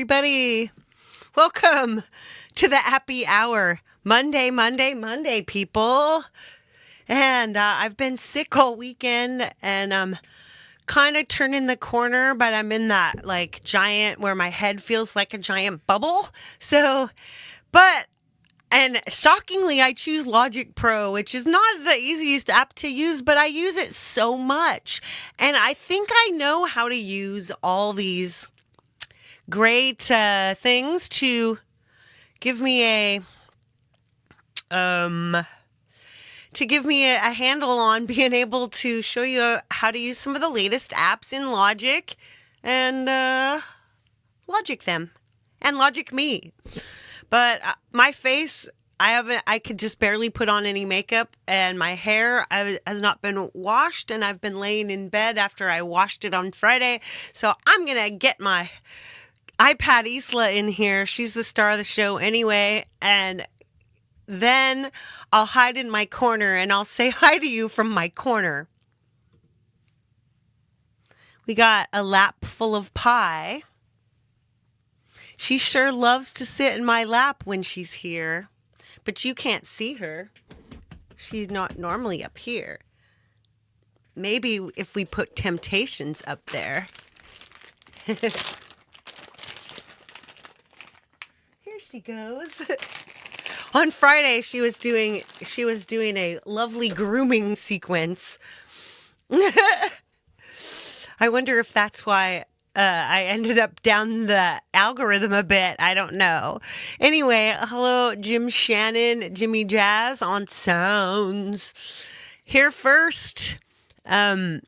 everybody. Welcome to the APPy Hour. Monday, people. And I've been sick all weekend, and I'm kind of turning the corner, but I'm in that like giant where my head feels like a giant bubble. And shockingly, I choose Logic Pro, which is not the easiest app to use, but I use it so much. And I think I know how to use all these great things to give me a handle on being able to show you how to use some of the latest apps in Logic and Logic them and Logic me. But my face, I could just barely put on any makeup, and my hair has not been washed, and I've been laying in bed after I washed it on Friday. So I'm going to get my iPad Isla in here. She's the star of the show anyway. And then I'll hide in my corner and I'll say hi to you from my corner. We got a lap full of pie. She sure loves to sit in my lap when she's here, but you can't see her. She's not normally up here. Maybe if we put Temptations up there. Here she goes. On Friday, she was doing a lovely grooming sequence. I wonder if that's why I ended up down the algorithm a bit. I don't know. Anyway, hello, Jim Shannon, Jimmy Jazz on Sounds. Here first, Lori's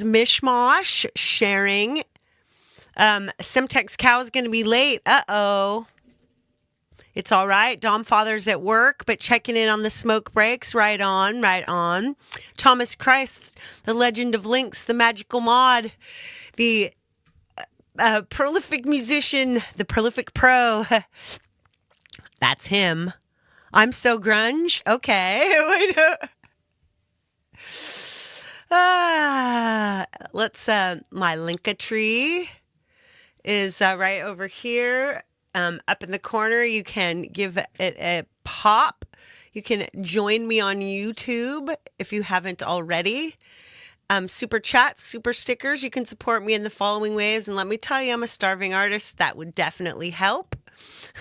Mishmash sharing. Semtex Cow's going to be late. Uh-oh. It's all right. Dom Father's at work, but checking in on the smoke breaks. Right on, right on. Thomas Christ, the legend of Lynx, the magical mod, the prolific musician, the prolific pro. That's him. I'm so grunge. Okay. Let's, my Linktree is right over here. Up in the corner, you can give it a pop. You can join me on YouTube if you haven't already. Super chats, super stickers. You can support me in the following ways. And let me tell you, I'm a starving artist. That would definitely help.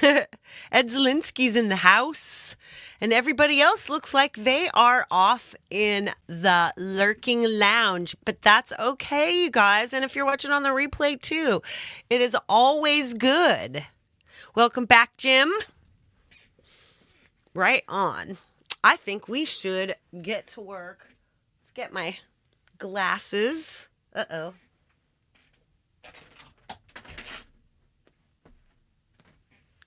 Ed Zielinski's in the house. And everybody else looks like they are off in the lurking lounge. But that's okay, you guys. And if you're watching on the replay too, it is always good. Welcome back, Jim. Right on. I think we should get to work. Let's get my glasses. Uh-oh.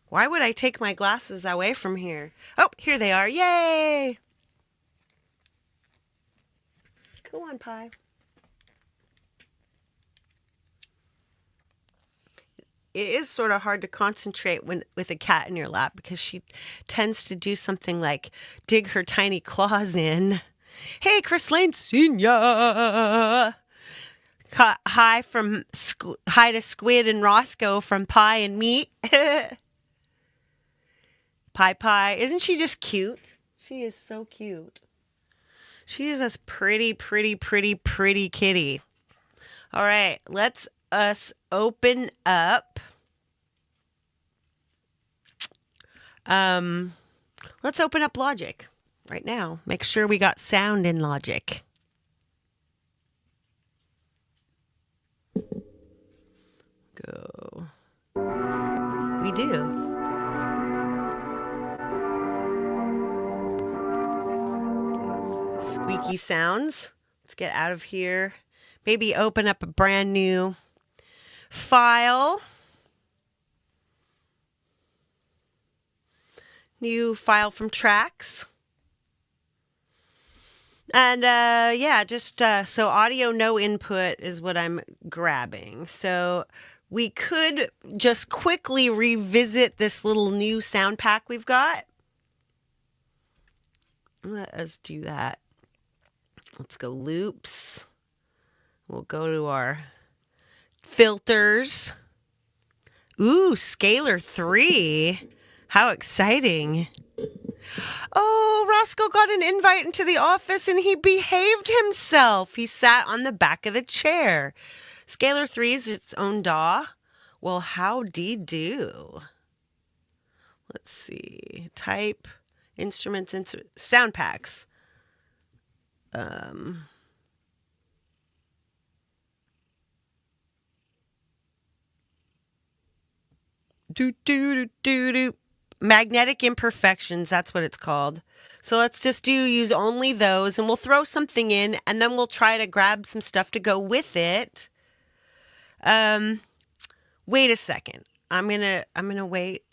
Why would I take my glasses away from here? Oh, here they are. Yay! Go on, Pie. It is sort of hard to concentrate with a cat in your lap because she tends to do something like dig her tiny claws in. Hey, Chris Lane Senior. Hi to Squid and Roscoe from Pie and Meat. Pie. Isn't she just cute? She is so cute. She is a pretty kitty. All right, let's open up. Let's open up Logic right now. Make sure we got sound in Logic. Go. We do. Squeaky sounds. Let's get out of here. Maybe open up a brand new file. New file from tracks. And so audio no input is what I'm grabbing. So we could just quickly revisit this little new Soundpack we've got. Let us do that. Let's go loops. We'll go to our filters. Ooh, Scalar 3. How exciting. Oh, Roscoe got an invite into the office and he behaved himself. He sat on the back of the chair. Scalar 3 is its own DAW. Well, howdy-do. Let's see. Type, instruments, Soundpacks. Magnetic imperfections, that's what it's called. So let's just use only those, and we'll throw something in, and then we'll try to grab some stuff to go with it. Wait a second. I'm gonna wait,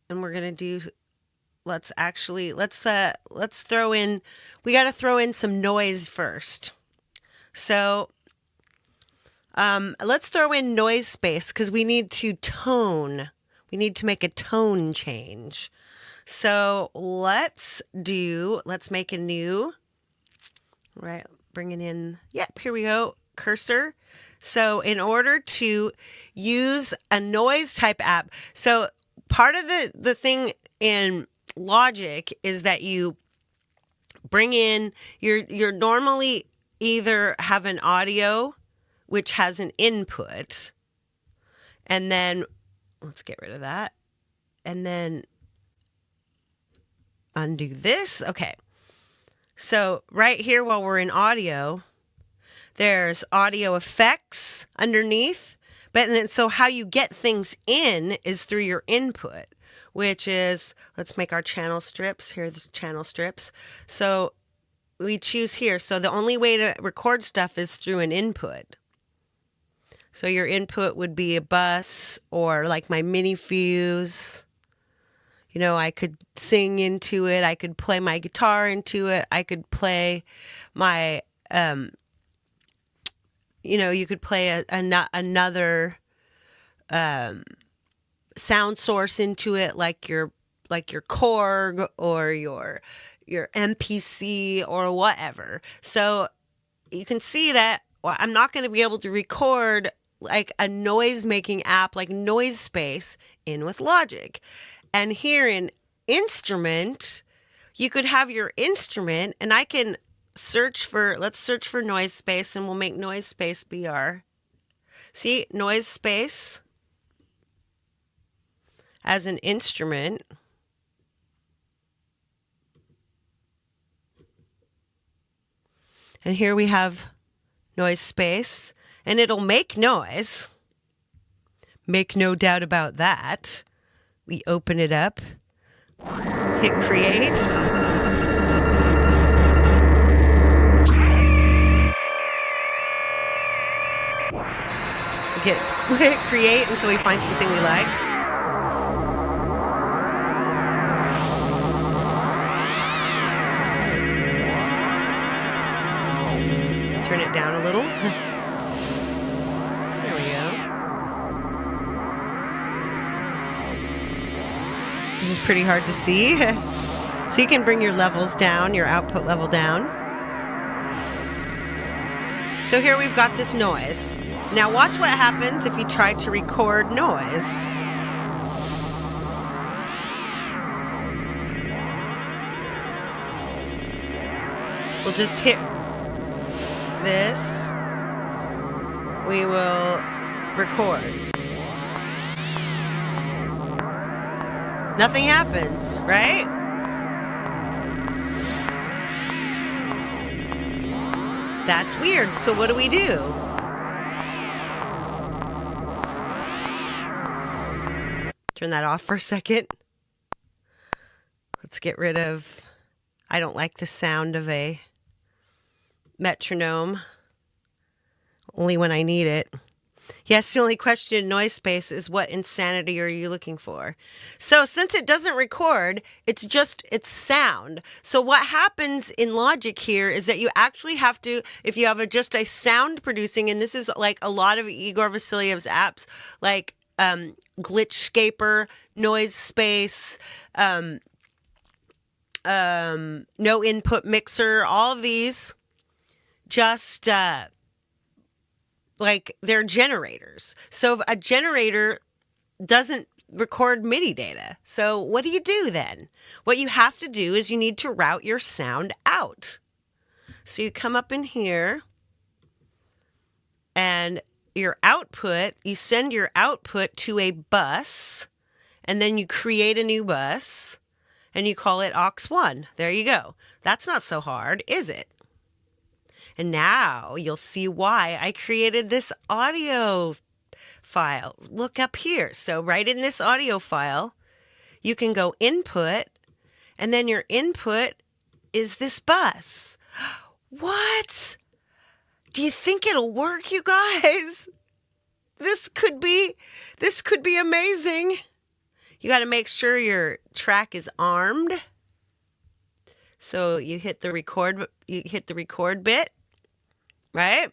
and we're gonna do. Let's throw in. We got to throw in some noise first. So let's throw in noise space because we need to tone. We need to make a tone change. So let's make a new, right, bringing in, yep, here we go, cursor. So in order to use a noise type app, so part of the thing in Logic is that you bring in, you're normally either have an audio, which has an input, and then, let's get rid of that, and then undo this. Okay. So right here, while we're in audio, there's audio effects underneath, so how you get things in is through your input, which is, let's make our channel strips. Here are the channel strips. So we choose here. So the only way to record stuff is through an input. So your input would be a bus or like my mini fuse. You know, I could sing into it. I could play my guitar into it. I could play my, you could play another sound source into it, like your Korg or your MPC or whatever. So you can see that I'm not going to be able to record like a noise making app like Noise Space in with Logic. And here in instrument, you could have your instrument, and I can let's search for Noise Space, and we'll make Noise Space BR. See, Noise Space as an instrument. And here we have Noise Space, and it'll make noise. Make no doubt about that. We open it up, hit create. Hit create until we find something we like. Turn it down a little. There we go. This is pretty hard to see. So you can bring your levels down, your output level down. So here we've got this noise. Now watch what happens if you try to record noise. We'll just hit this. We will record. Nothing happens, right? That's weird. So what do we do? Turn that off for a second. Let's get rid of, I don't like the sound of a metronome. Only when I need it. Yes, the only question in Noise Space is what insanity are you looking for? So since it doesn't record, it's sound. So what happens in Logic here is that you actually have to, if you have just a sound producing, and this is like a lot of Igor Vasilyev's apps, like Glitchscaper, Noise Space, No Input Mixer, all of these just like they're generators. So a generator doesn't record MIDI data. So what do you do then? What you have to do is you need to route your sound out. So you come up in here and your output, you send your output to a bus, and then you create a new bus and you call it aux1. There you go. That's not so hard, is it? And now you'll see why I created this audio file. Look up here. So right in this audio file, you can go input, and then your input is this bus. What? Do you think it'll work, you guys? This could be amazing. You got to make sure your track is armed. So you hit the record bit, right?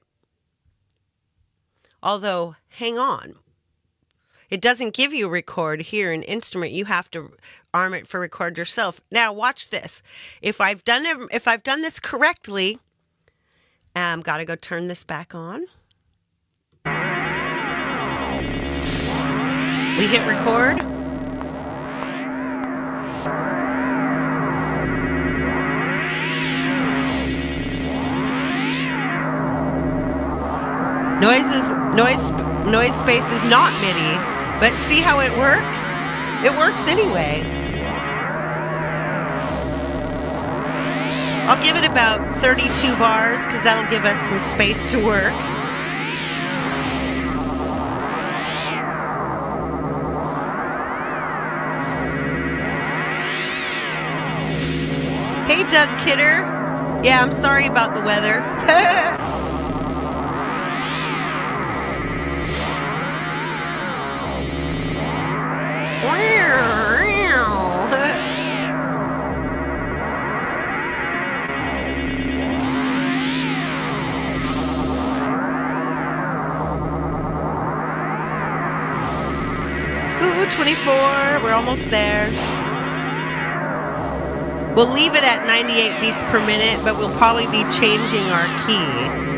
Although, hang on. It doesn't give you record here in instrument. You have to arm it for record yourself. Now watch this. If I've done this correctly, got to go turn this back on. We hit record. Noise space is not MIDI, but see how it works? It works anyway. I'll give it about 32 bars because that'll give us some space to work. Hey, Doug Kidder. Yeah, I'm sorry about the weather. Ooh, 24. We're almost there. We'll leave it at 98 beats per minute, but we'll probably be changing our key.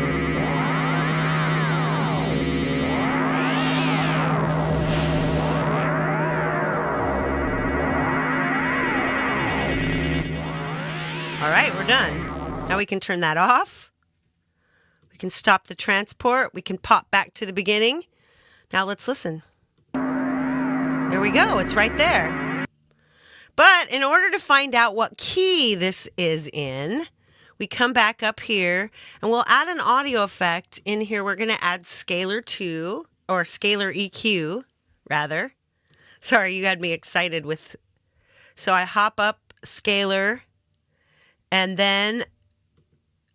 All right, we're done. Now we can turn that off. We can stop the transport. We can pop back to the beginning. Now let's listen. There we go. It's right there. But in order to find out what key this is in, we come back up here and we'll add an audio effect. In here, we're going to add scalar 2, or scalar EQ, rather. Sorry, you had me excited with... So I hop up scalar, and then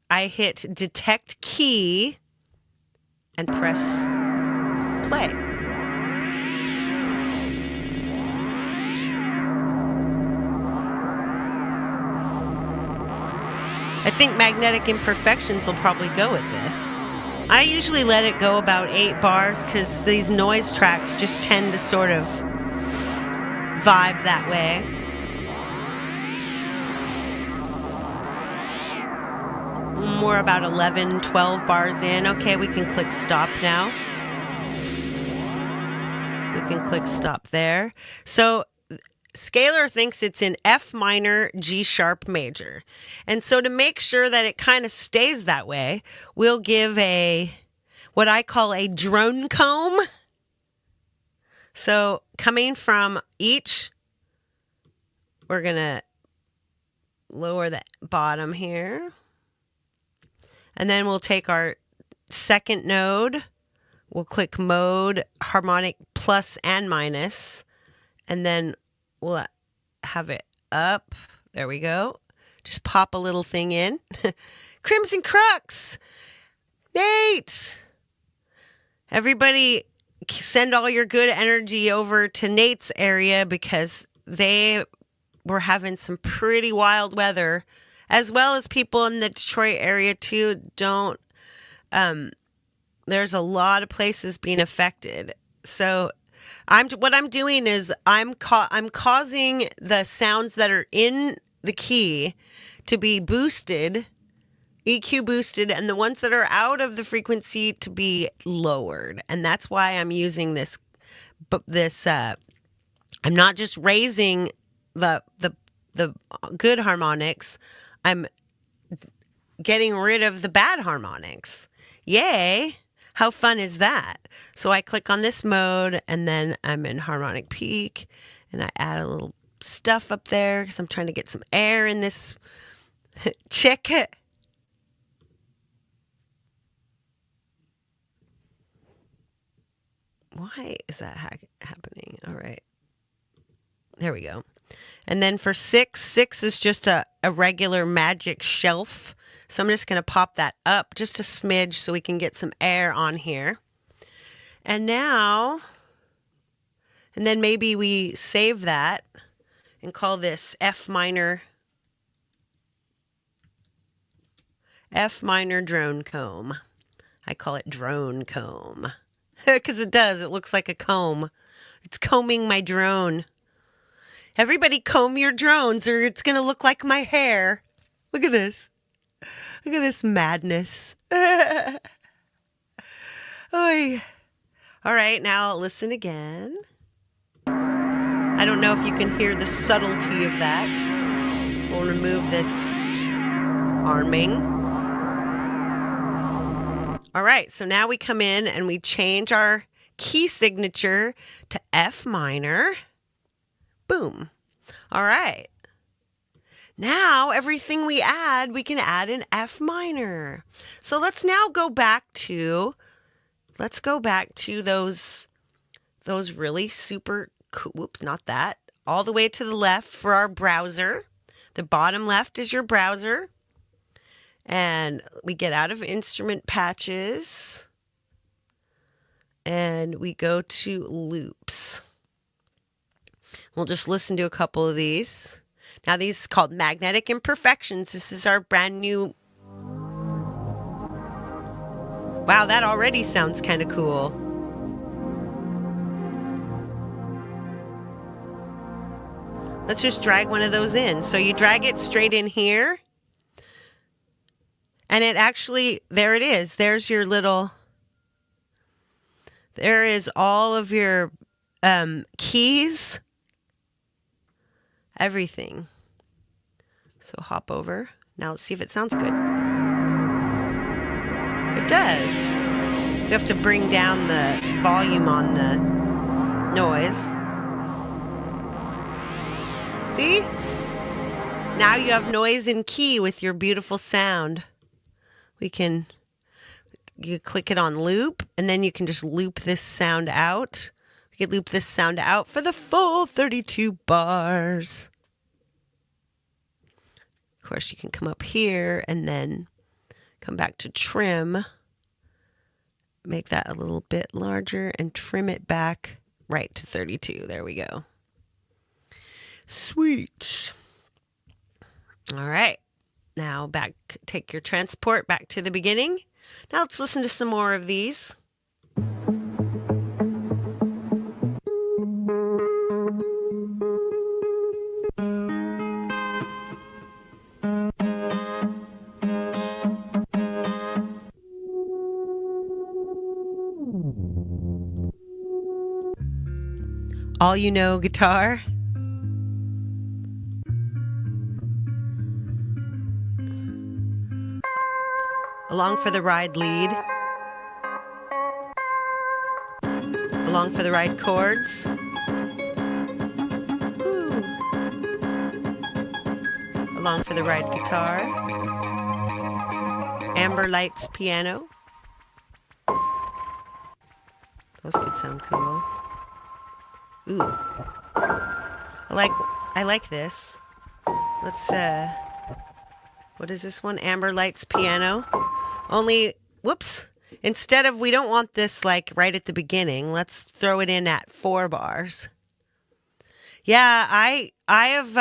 I hit detect key and press play. I think magnetic imperfections will probably go with this. I usually let it go about 8 bars because these noise tracks just tend to sort of vibe that way. We're about 11, 12 bars in. Okay, we can click stop now. We can click stop there. So Scalar thinks it's in F minor, G sharp major. And so to make sure that it kind of stays that way, we'll give what I call a drone comb. So coming from each, we're going to lower the bottom here. And then we'll take our second node. We'll click mode, harmonic plus and minus. And then we'll have it up. There we go. Just pop a little thing in. Crimson Crux! Nate! Everybody send all your good energy over to Nate's area because they were having some pretty wild weather, as well as people in the Detroit area too. There's a lot of places being affected. So what I'm doing is I'm causing the sounds that are in the key to be boosted, EQ boosted, and the ones that are out of the frequency to be lowered. And that's why I'm using this but this I'm not just raising the good harmonics. I'm getting rid of the bad harmonics. Yay! How fun is that? So I click on this mode and then I'm in harmonic peak and I add a little stuff up there because I'm trying to get some air in this. Check it. Why is that happening? All right. There we go. And then for 6 is just a regular magic shelf. So I'm just going to pop that up just a smidge so we can get some air on here. And now, and then maybe we save that and call this F minor drone comb. I call it drone comb because it does. It looks like a comb. It's combing my drone. Everybody comb your drones or it's going to look like my hair. Look at this. Look at this madness. Oy. All right, now listen again. I don't know if you can hear the subtlety of that. We'll remove this arming. All right, so now we come in and we change our key signature to F minor. Boom. All right. Now everything we add, we can add in F minor. So let's now go back to, those really super cool, whoops, not that, all the way to the left for our browser. The bottom left is your browser. And we get out of instrument patches and we go to loops. We'll just listen to a couple of these. Now these are called magnetic imperfections. This is our brand new. Wow, that already sounds kind of cool. Let's just drag one of those in. So you drag it straight in here. And it actually, there it is. There's your little, there is all of your keys. Everything. So hop over. Now let's see if it sounds good. It does. You have to bring down the volume on the noise. See? Now you have noise and key with your beautiful sound. You click it on loop, and then you can just loop this sound out. You can loop this sound out for the full 32 bars. Of course, you can come up here and then come back to trim. Make that a little bit larger and trim it back right to 32. There we go. Sweet. All right. Now take your transport back to the beginning. Now let's listen to some more of these. All you know guitar. Along for the ride lead. Along for the ride chords. Woo. Along for the ride guitar. Amber Lights piano. Those could sound cool. Ooh. I like this. Let's what is this one? Amber Lights piano. Only, whoops. Instead of, we don't want this like right at the beginning. Let's throw it in at 4 bars. Yeah, I have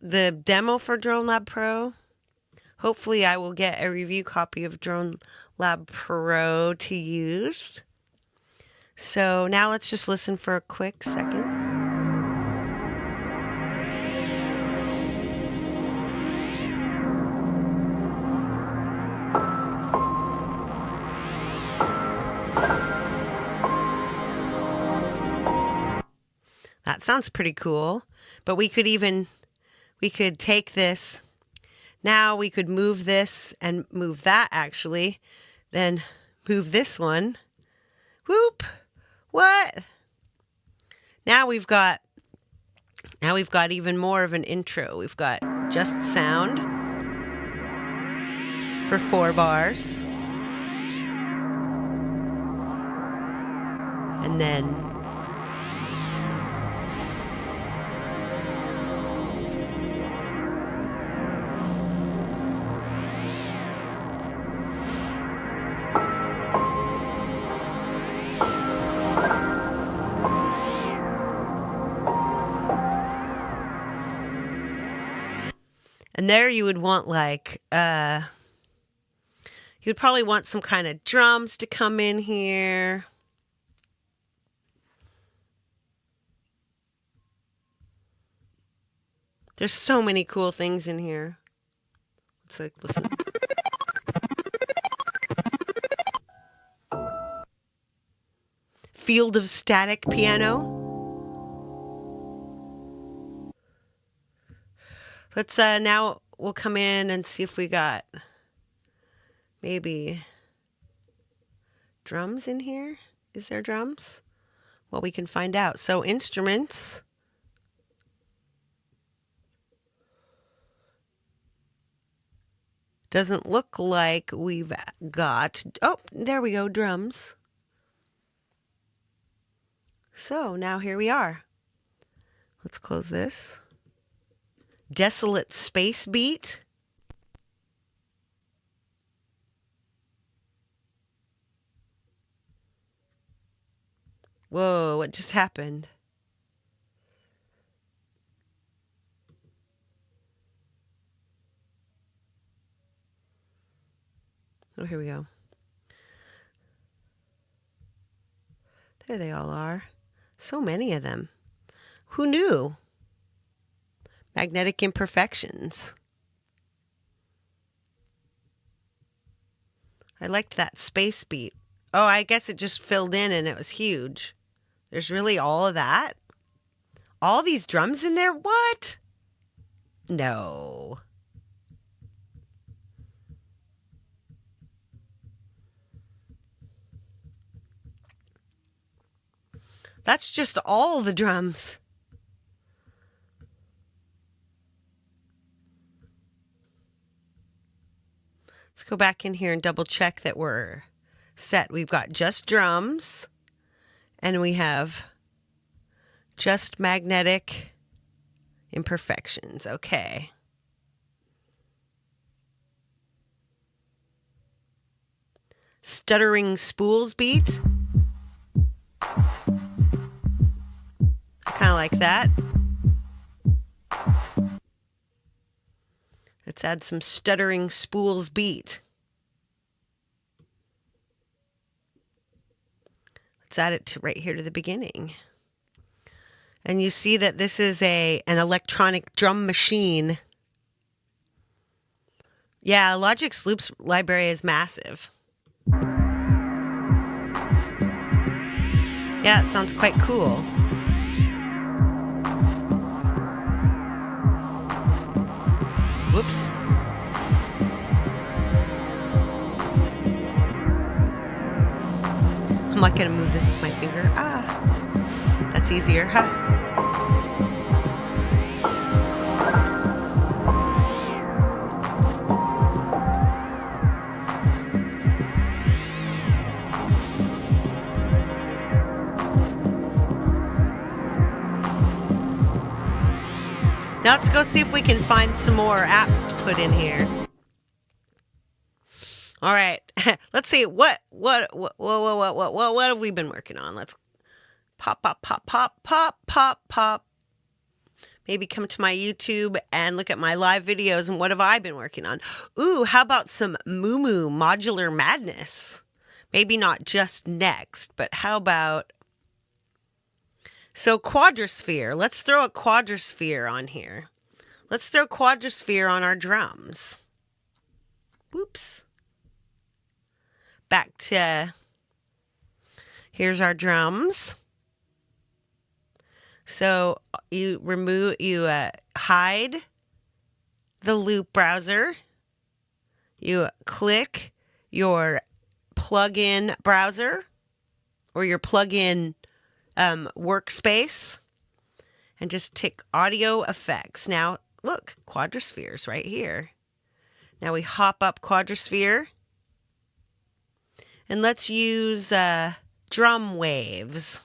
the demo for Drone Lab Pro. Hopefully I will get a review copy of Drone Lab Pro to use. So now let's just listen for a quick second. sounds pretty cool. But we could take this. Now we could move this and move that actually. Then move this one. Whoop. What? Now we've got even more of an intro. We've got just sound for 4 bars. And then there you would want like you'd probably want some kind of drums to come in here. There's so many cool things in here. Let's like listen. Field of static piano. Let's now we'll come in and see if we got maybe drums in here. Is there drums? Well, we can find out. So instruments. Doesn't look like we've got, oh, there we go, drums. So now here we are. Let's close this. Desolate space beat. Whoa, what just happened? Oh, here we go. There they all are. So many of them. Who knew? Magnetic imperfections. I liked that space beat. Oh, I guess it just filled in and it was huge. There's really all of that? All these drums in there? What? No. That's just all the drums. Let's go back in here and double check that we're set. We've got just drums and we have just magnetic imperfections. Okay. Stuttering spools beat. I kind of like that. Let's add some stuttering spools beat. Let's add it to right here to the beginning. And you see that this is an electronic drum machine. Yeah, Logic's loops library is massive. Yeah, it sounds quite cool. Whoops. I'm not going to move this with my finger. Ah, that's easier, huh? Now let's go see if we can find some more apps to put in here. All right, let's see what have we been working on? Let's pop. Maybe come to my YouTube and look at my live videos and what have I been working on? Ooh, how about some Moo Modular Madness? Maybe not just next, but how about so quadrosphere? Let's throw a quadrosphere on here. Let's throw quadrosphere on our drums. Whoops. Back to, here's our drums. So you hide the loop browser. You click your plugin browser or your plugin workspace and just tick audio effects. Now, look, quadrospheres right here. Now we hop up quadrosphere and let's use drum waves.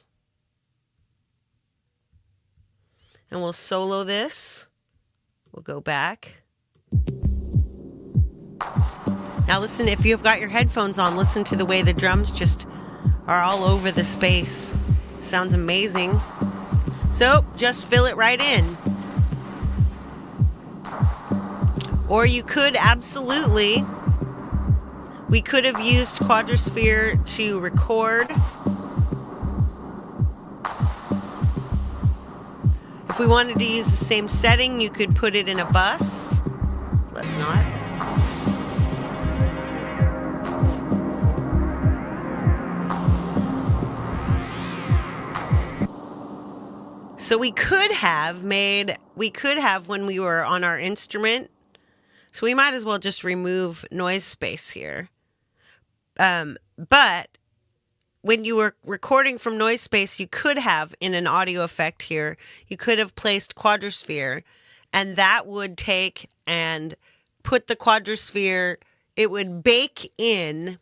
And we'll solo this. We'll go back. Now listen, if you've got your headphones on, listen to the way the drums just are all over the space. Sounds amazing. So just fill it right in. Or you could absolutely, we could have used quadrosphere to record. If we wanted to use the same setting, you could put it in a bus. Let's not. So we could have when we were on our instrument. So we might as well just remove noise space here. But when you were recording from noise space, you could have, in an audio effect here, you could have placed quadrosphere, and that would take and put the quadrosphere, it would bake in,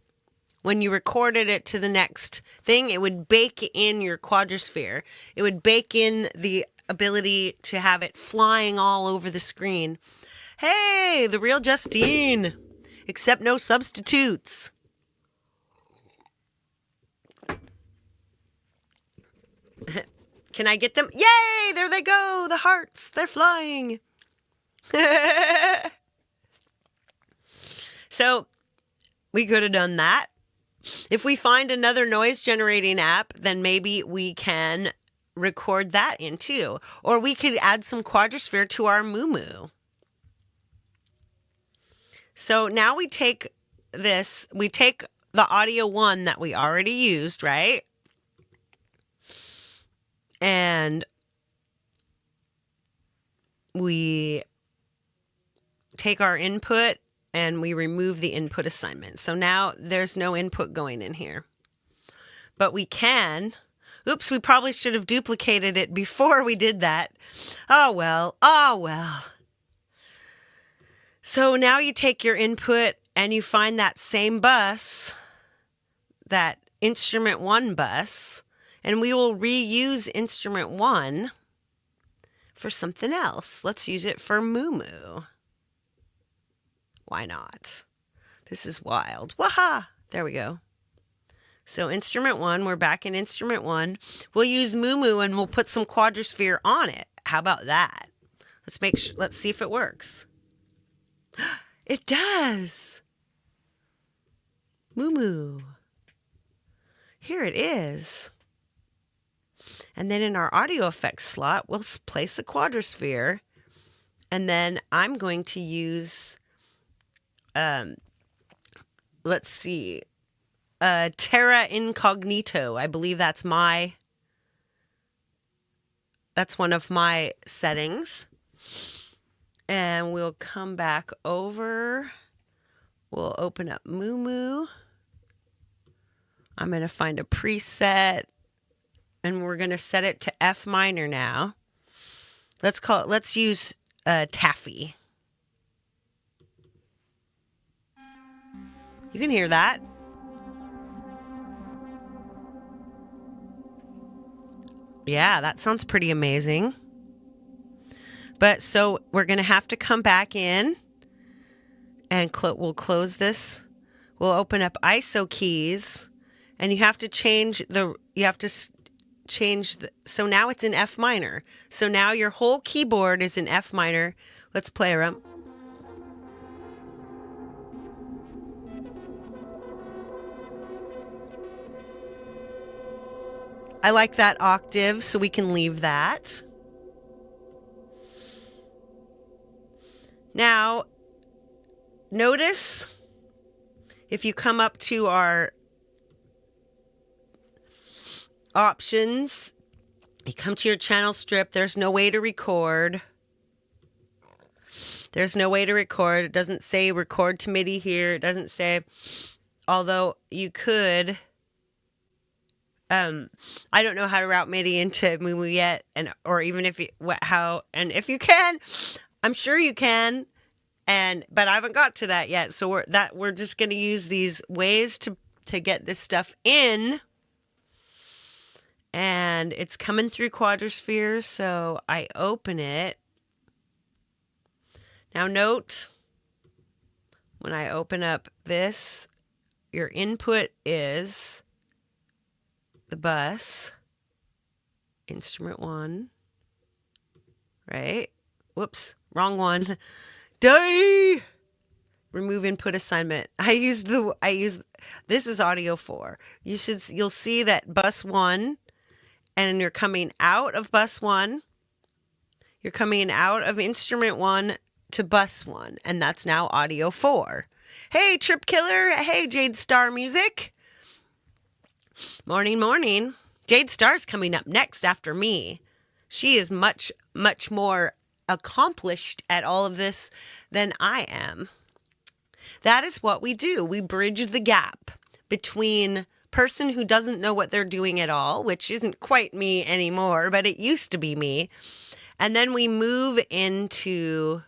when you recorded it to the next thing, it would bake in your quadrosphere. It would bake in the ability to have it flying all over the screen. Hey, the real Justine, except no substitutes. Can I get them? Yay! There they go. The hearts. They're flying. So we could have done that. If we find another noise generating app, then maybe we can record that in too. Or we could add some quadrosphere to our moo. So now we take this, we take the audio one that we already used, right? And we take our input and we remove the input assignment. So now there's no input going in here. But we can, oops, we probably should have duplicated it before we did that. Oh well. So now you take your input and you find that same bus, that instrument 1 bus, and we will reuse instrument 1 for something else. Let's use it for moo. Why not? This is wild. Waha! There we go. So instrument 1, we're back in instrument 1. We'll use moo and we'll put some quadrosphere on it. How about that? Let's see if it works. It does. Moo. Here it is. And then in our audio effects slot, we'll place a quadrosphere. And then I'm going to use, let's see, Terra Incognito. I believe that's one of my settings. And we'll come back over. We'll open up moo. I'm going to find a preset. And we're going to set it to F minor now. Let's use Taffy. You can hear that. Yeah, that sounds pretty amazing. But so we're going to have to come back in and we'll close this. We'll open up ISO keys and you have to change so now it's in F minor. So now your whole keyboard is in F minor. Let's play around. I like that octave, so we can leave that. Now, notice if you come up to our options You come to your channel strip. There's no way to record. There's no way to record. It doesn't say record to MIDI here. It doesn't say, although you could. I don't know how to route MIDI into Moo yet, or even if you if you can, I'm sure you can, but I haven't got to that yet. So we're just going to use these ways to get this stuff in, and it's coming through Quadrosphere. So I open it. Now note, when I open up this, your input is the bus, instrument 1, right? Whoops, wrong one. Die! Remove input assignment. This is audio 4. You'll see that bus 1, and you're coming out of bus 1. You're coming out of instrument 1 to bus 1, and that's now audio 4. Hey, Trip Killer. Hey, Jade Star Music. Morning, morning. Jade Star's coming up next after me. She is much, much more accomplished at all of this than I am. That is what we do. We bridge the gap between person who doesn't know what they're doing at all, which isn't quite me anymore, but it used to be me. And then we move into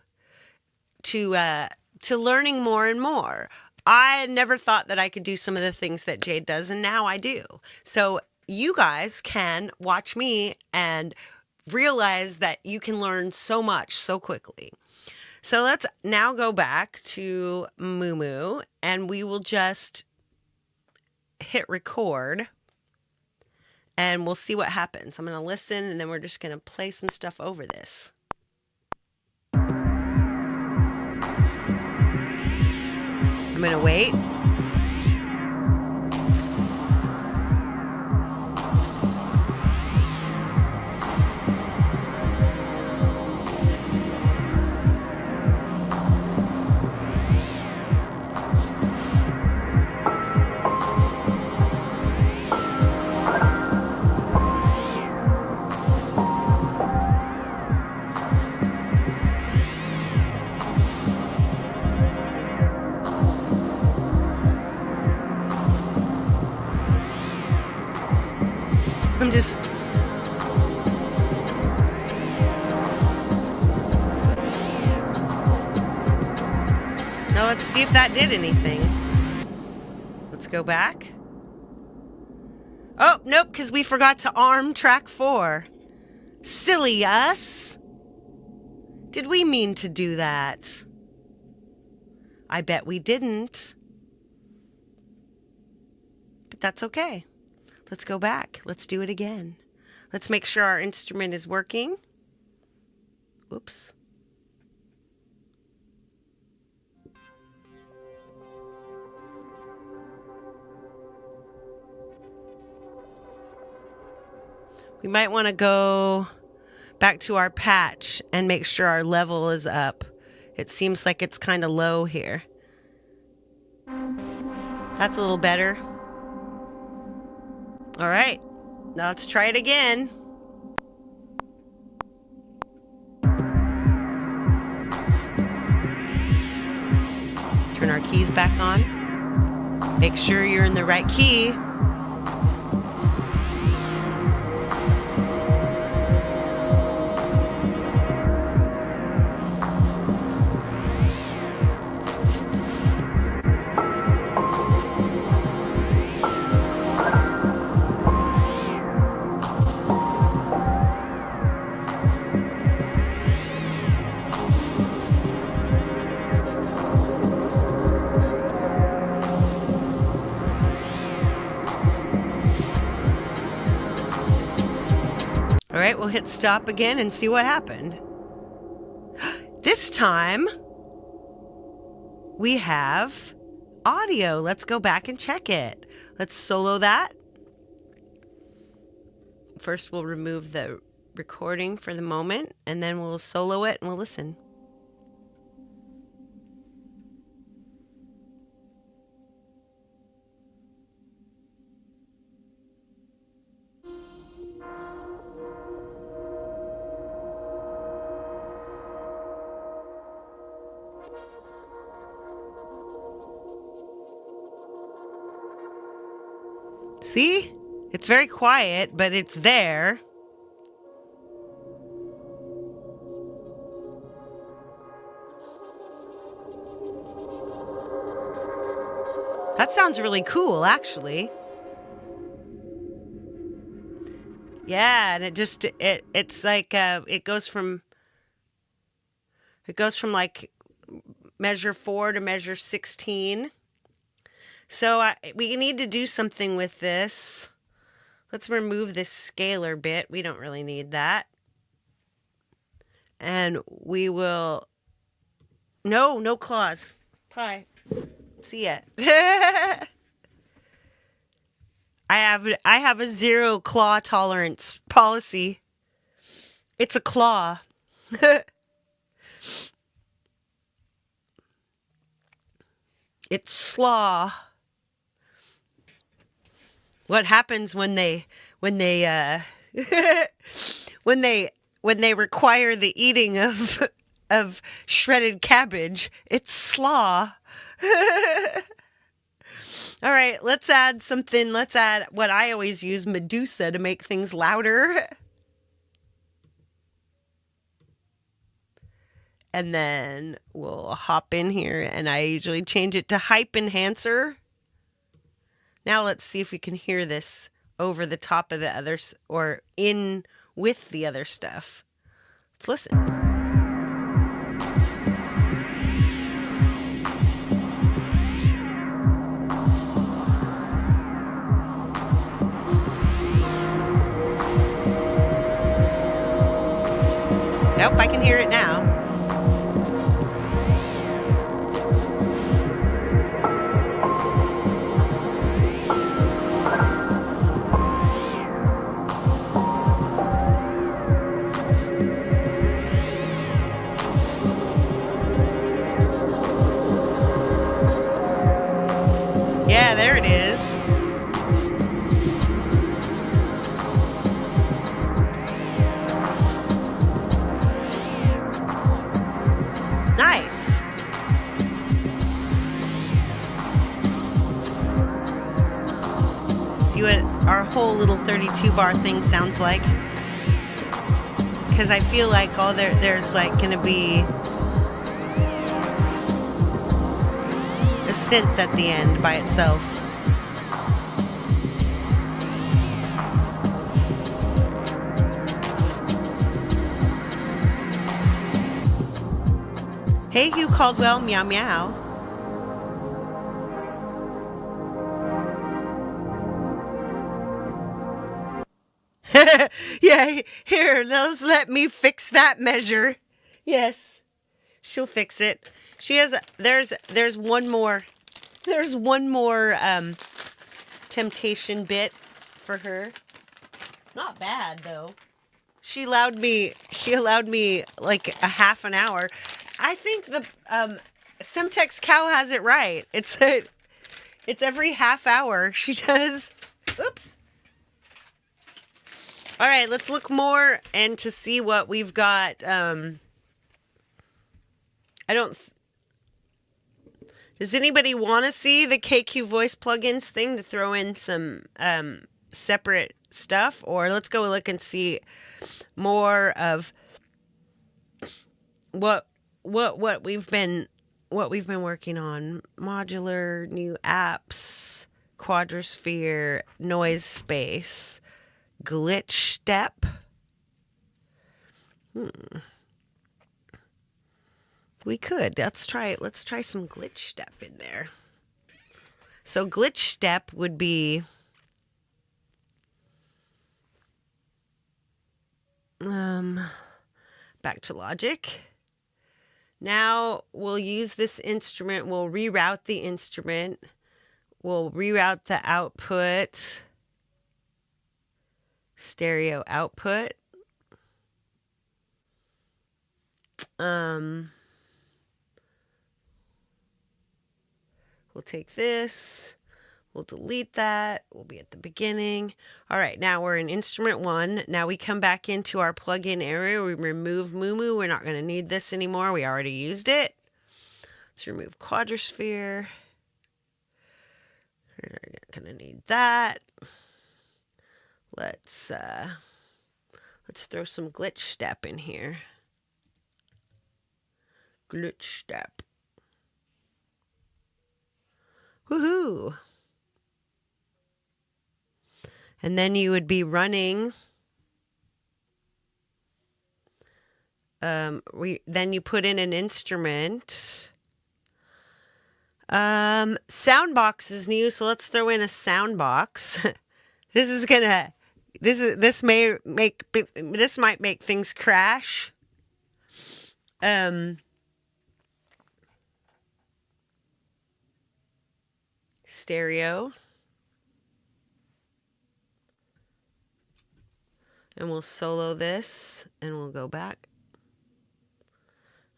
learning more and more. I never thought that I could do some of the things that Jade does, and now I do. So you guys can watch me and realize that you can learn so much so quickly. So let's now go back to Moo, and we will just hit record, and we'll see what happens. I'm going to listen, and then we're just going to play some stuff over this. I'm going to wait. Now let's see if that did anything. Let's go back. Oh, nope, because we forgot to arm track 4. Silly us. Did we mean to do that? I bet we didn't. But that's okay. Let's go back. Let's do it again. Let's make sure our instrument is working. Oops. We might want to go back to our patch and make sure our level is up. It seems like it's kind of low here. That's a little better. All right, now let's try it again. Turn our keys back on. Make sure you're in the right key. All right, we'll hit stop again and see what happened. This time, we have audio. Let's go back and check it. Let's solo that. First, we'll remove the recording for the moment, and then we'll solo it and we'll listen. See? It's very quiet, but it's there. That sounds really cool, actually. Yeah, and it's like it goes from like measure 4 to measure 16. So we need to do something with this. Let's remove this scalar bit. We don't really need that. And we will... No claws. Pie. See ya. I have a 0 claw tolerance policy. It's a claw. It's slaw. What happens when they when they require the eating of shredded cabbage? It's slaw. All right, let's add something. Let's add what I always use, Medusa, to make things louder. And then we'll hop in here, and I usually change it to hype enhancer. Now let's see if we can hear this over the top of the others, or in with the other stuff. Let's listen. Nope, I can hear it now. Yeah, there it is. Nice. See what our whole little 32 bar thing sounds like? Because I feel like there's like going to be a synth at the end by itself. Hey, Hugh Caldwell, meow meow. Yeah, here, let me fix that measure. Yes, she'll fix it. She has. There's one more. There's one more temptation bit for her. Not bad though. She allowed me like a half an hour. I think the Semtex cow has it right. It's every half hour she does. Oops. All right, let's look more and to see what we've got. Does anybody want to see the KQ voice plugins thing to throw in some separate stuff, or let's go look and see more of what we've been working on. Modular, new apps, Quadrosphere, noise space, glitch step. We could. Let's try some glitch step in there. So glitch step would be back to Logic. Now we'll use this instrument. We'll reroute the instrument. We'll reroute the output. Stereo output. We'll take this. We'll delete that. We'll be at the beginning. All right, now we're in instrument 1. Now we come back into our plugin area. We remove Moo Moo. We're not going to need this anymore. We already used it. Let's remove quadrosphere. We're not gonna need that. Let's throw some glitch step in here. Glitch step. Woohoo! And then you would be running. Then you put in an instrument. Soundbox is new, so let's throw in a soundbox. This might make things crash. Stereo. And we'll solo this and we'll go back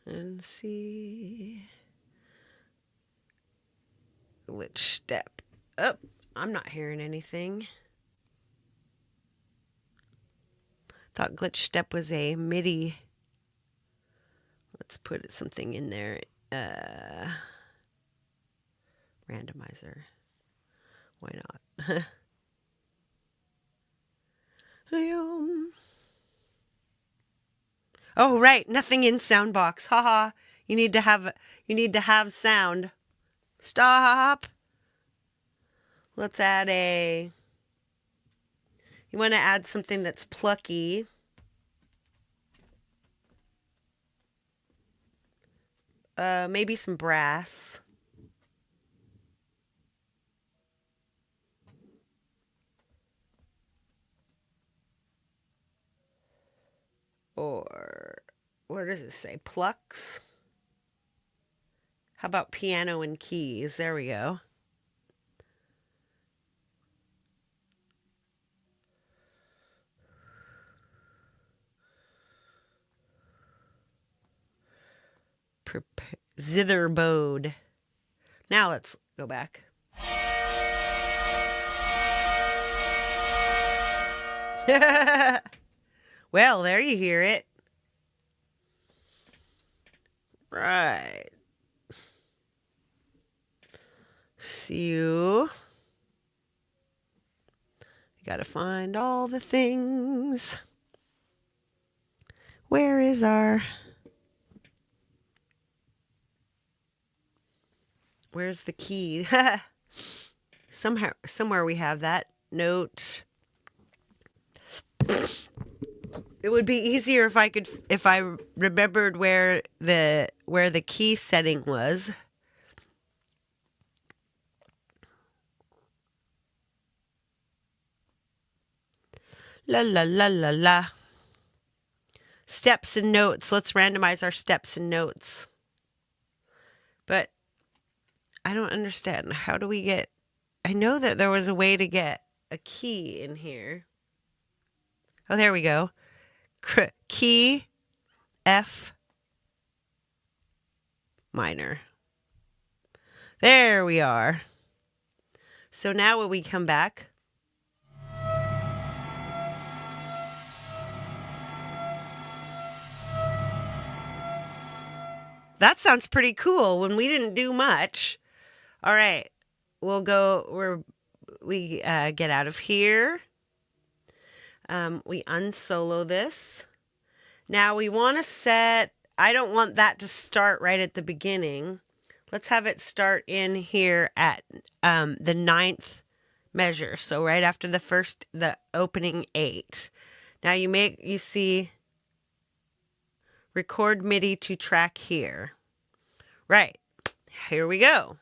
and see. Glitch step. Oh, I'm not hearing anything. Thought glitch step was a MIDI. Let's put something in there. Randomizer. Why not? Oh, right. Nothing in Soundbox. Haha. You need to have sound. Stop. Let's add you want to add something that's plucky. Maybe some brass. Or, where does it say? Plucks? How about piano and keys? There we go. Zitherbode. Now let's go back. Well, there you hear it. Right. See you. You gotta find all the things. Where is where's the key? Somewhere we have that note. It would be easier if I remembered where the key setting was. La la la la la. Steps and notes. Let's randomize our steps and notes. But I don't understand. How do we get... I know that there was a way to get a key in here. Oh, there we go. Key F minor. There we are. So now when we come back... That sounds pretty cool when we didn't do much. All right. We'll go... We get out of here. We unsolo this. Now we want to set... I don't want that to start right at the beginning. Let's have it start in here at the 9th measure. So right after the opening 8. Now you see record MIDI to track here. Right. Here we go.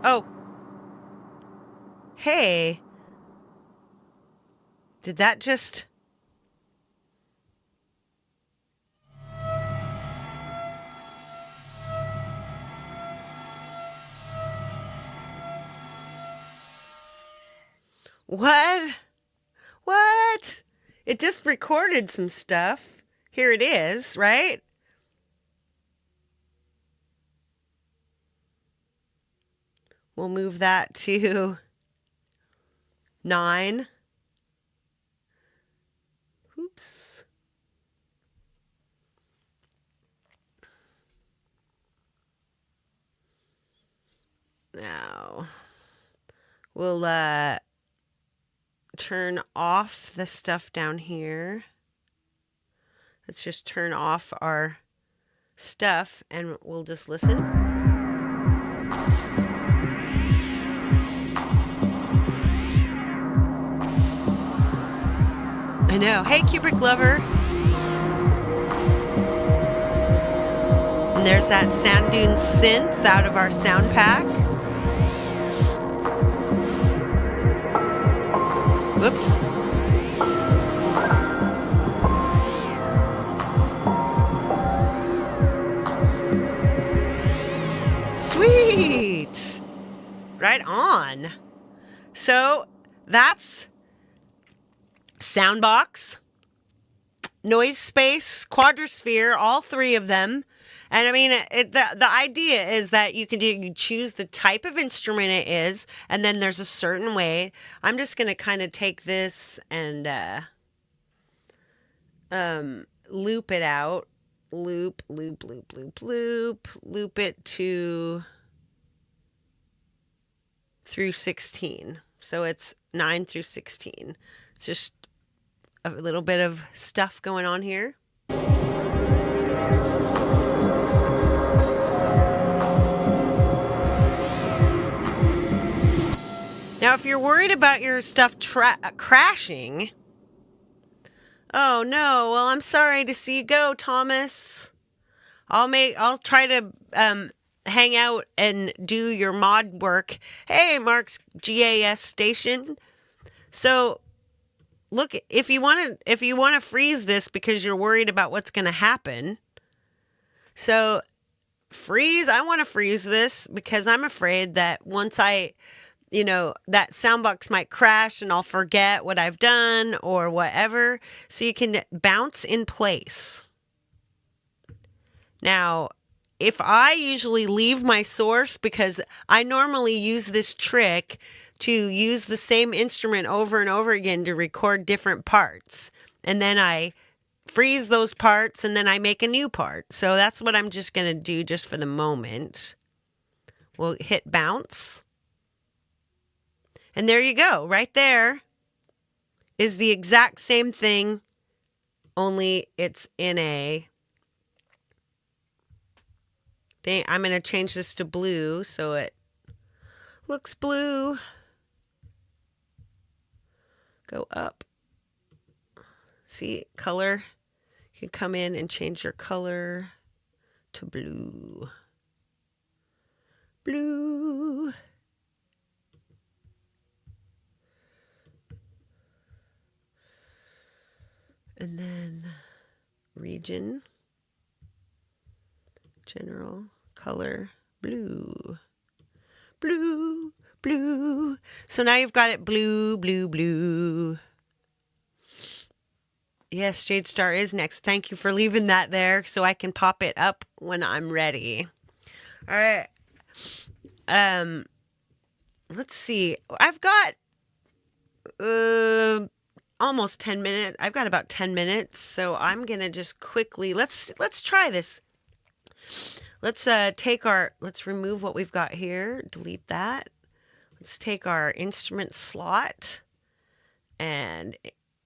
Oh. Hey. Did that just... What? What? It just recorded some stuff. Here it is, right? We'll move that to 9. Oops. Now we'll turn off the stuff down here. Let's just turn off our stuff and we'll just listen. I know. Hey, Kubrick lover. And there's that Sand Dune synth out of our Soundpack. Whoops. Sweet. Right on. So that's Soundbox, Noise Space, Quadrosphere, all 3 of them. And I mean, the idea is that you choose the type of instrument it is, and then there's a certain way. I'm just going to kind of take this and loop it out. Loop it through 16. So it's 9 through 16. It's just a little bit of stuff going on here. Now, if you're worried about your stuff crashing, oh no, well, I'm sorry to see you go, Thomas. I'll try to hang out and do your mod work. Hey, Mark's GAS station. So, look, if you want to freeze this because you're worried about what's going to happen, so I want to freeze this because I'm afraid that once that soundbox might crash and I'll forget what I've done or whatever. So you can bounce in place. Now, if I usually leave my source, because I normally use this trick to use the same instrument over and over again to record different parts. And then I freeze those parts and then I make a new part. So that's what I'm just going to do just for the moment. We'll hit bounce. And there you go. Right there is the exact same thing, only it's in a thing. I'm going to change this to blue so it looks blue. Go up. See, color. You can come in and change your color to blue. Blue. And then region, general, color, blue, blue, blue. So now you've got it blue, blue, blue. Yes, Jade Star is next. Thank you for leaving that there so I can pop it up when I'm ready. All right. Let's see. I've got almost 10 minutes. I've got about 10 minutes, so I'm going to just quickly let's try this. Let's remove what we've got here, delete that. Let's take our instrument slot and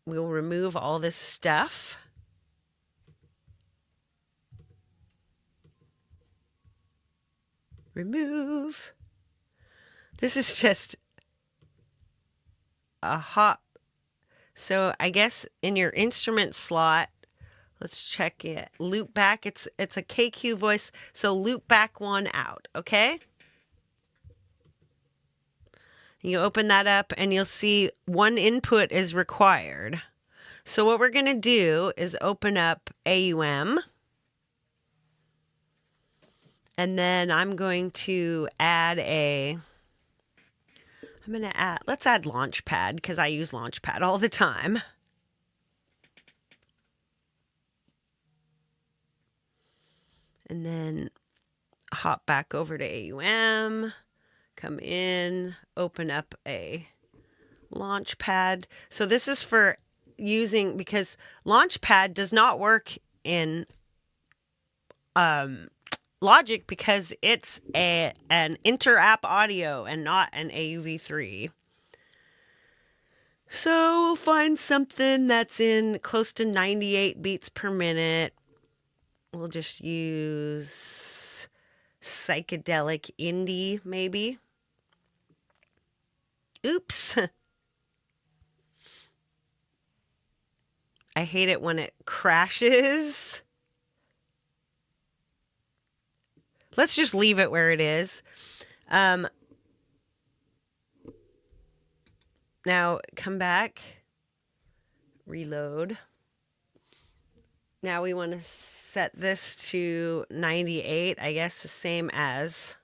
we'll remove all this stuff. Remove. This is just a hop. So I guess in your instrument slot, let's check it. Loop back. It's a KQ voice. So loop back one out. Okay. You open that up and you'll see one input is required. So what we're going to do is open up AUM. And then I'm going to add let's add Launchpad because I use Launchpad all the time. And then hop back over to AUM, Come in, open up a Launchpad. So this is for using, because Launchpad does not work in Logic because it's an inter-app audio and not an AUV3. So we'll find something that's in close to 98 beats per minute. We'll just use psychedelic indie, maybe. Oops. I hate it when it crashes. Let's just leave it where it is. Now come back, reload. Now we want to set this to 98, I guess the same as.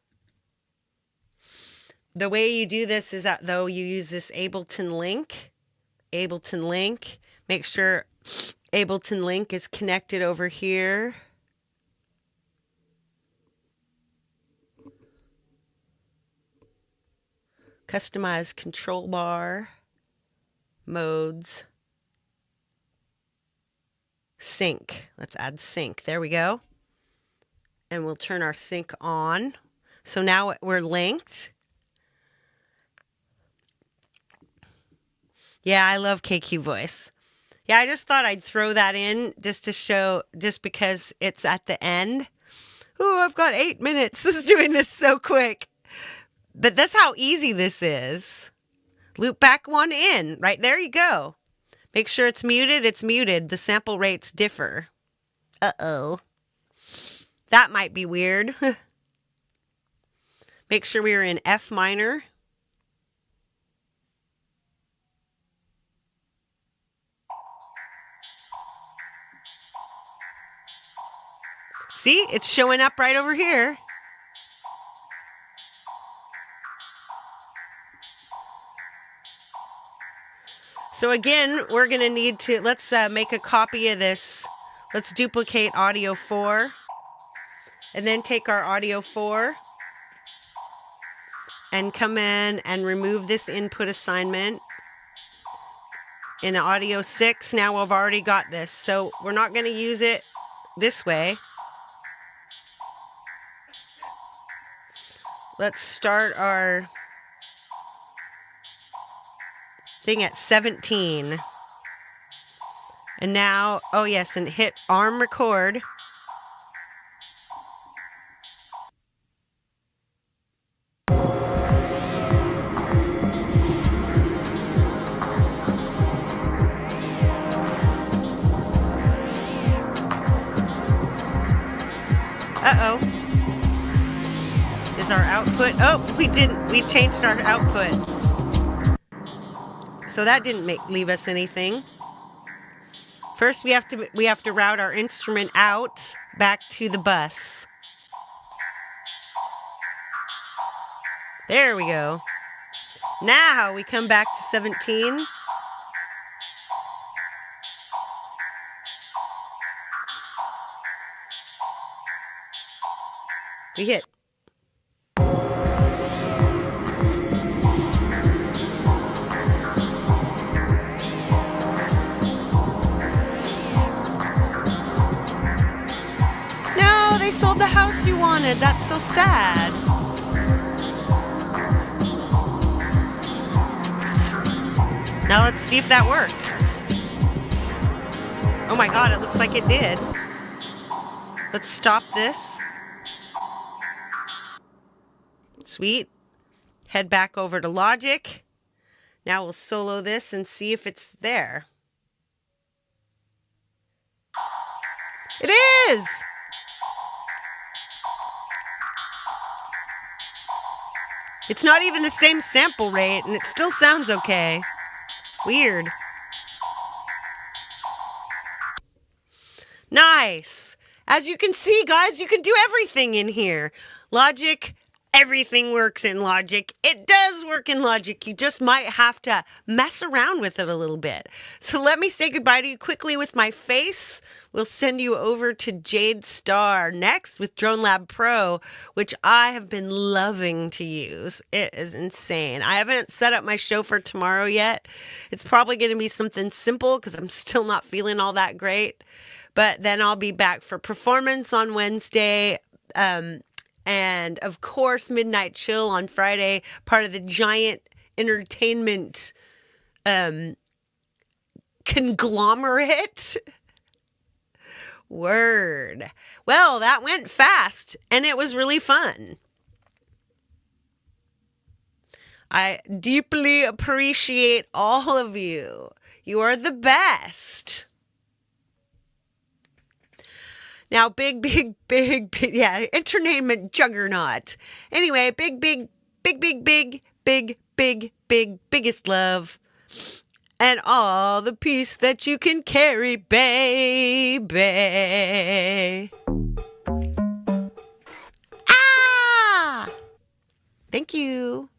The way you do this is that though you use this Ableton link, make sure Ableton link is connected over here. Customize control bar, modes, sync. Let's add sync. There we go. And we'll turn our sync on. So now we're linked. Yeah, I love KQ Voice. Yeah, I just thought I'd throw that in just to show, just because it's at the end. Ooh, I've got 8 minutes. This is doing this so quick. But that's how easy this is. Loop back one in. Right there you go. Make sure it's muted. It's muted. The sample rates differ. Uh-oh. That might be weird. Make sure we are in F minor. See, it's showing up right over here. So again, we're going to need to, let's make a copy of this. Let's duplicate audio 4. And then take our audio 4 and come in and remove this input assignment. In audio 6, now we've already got this. So we're not going to use it this way. Let's start our thing at 17. And now, oh yes, and hit arm record. Uh-oh. Is our output? Oh, we didn't. We changed our output. So that didn't leave us anything. First, we have to route our instrument out back to the bus. There we go. Now we come back to 17. We hit. No, they sold the house you wanted. That's so sad. Now let's see if that worked. Oh my God, it looks like it did. Let's stop this. Sweet. Head back over to Logic. Now we'll solo this and see if it's there. It is! It's not even the same sample rate, and it still sounds okay. Weird. Nice. As you can see, guys, you can do everything in here. Logic everything works in Logic. It does work in Logic. You just might have to mess around with it a little bit. So let me say goodbye to you quickly with my face. We'll send you over to Jade Star next with Drone Lab Pro, which I have been loving to use. It is insane. I haven't set up my show for tomorrow yet. It's probably going to be something simple because I'm still not feeling all that great. But then I'll be back for performance on Wednesday. And of course, Midnight Chill on Friday, part of the giant entertainment conglomerate. Word. Well, that went fast and it was really fun. I deeply appreciate all of you. You are the best. Now, big, yeah, entertainment juggernaut. Anyway, biggest love. And all the peace that you can carry, baby. Ah! Thank you.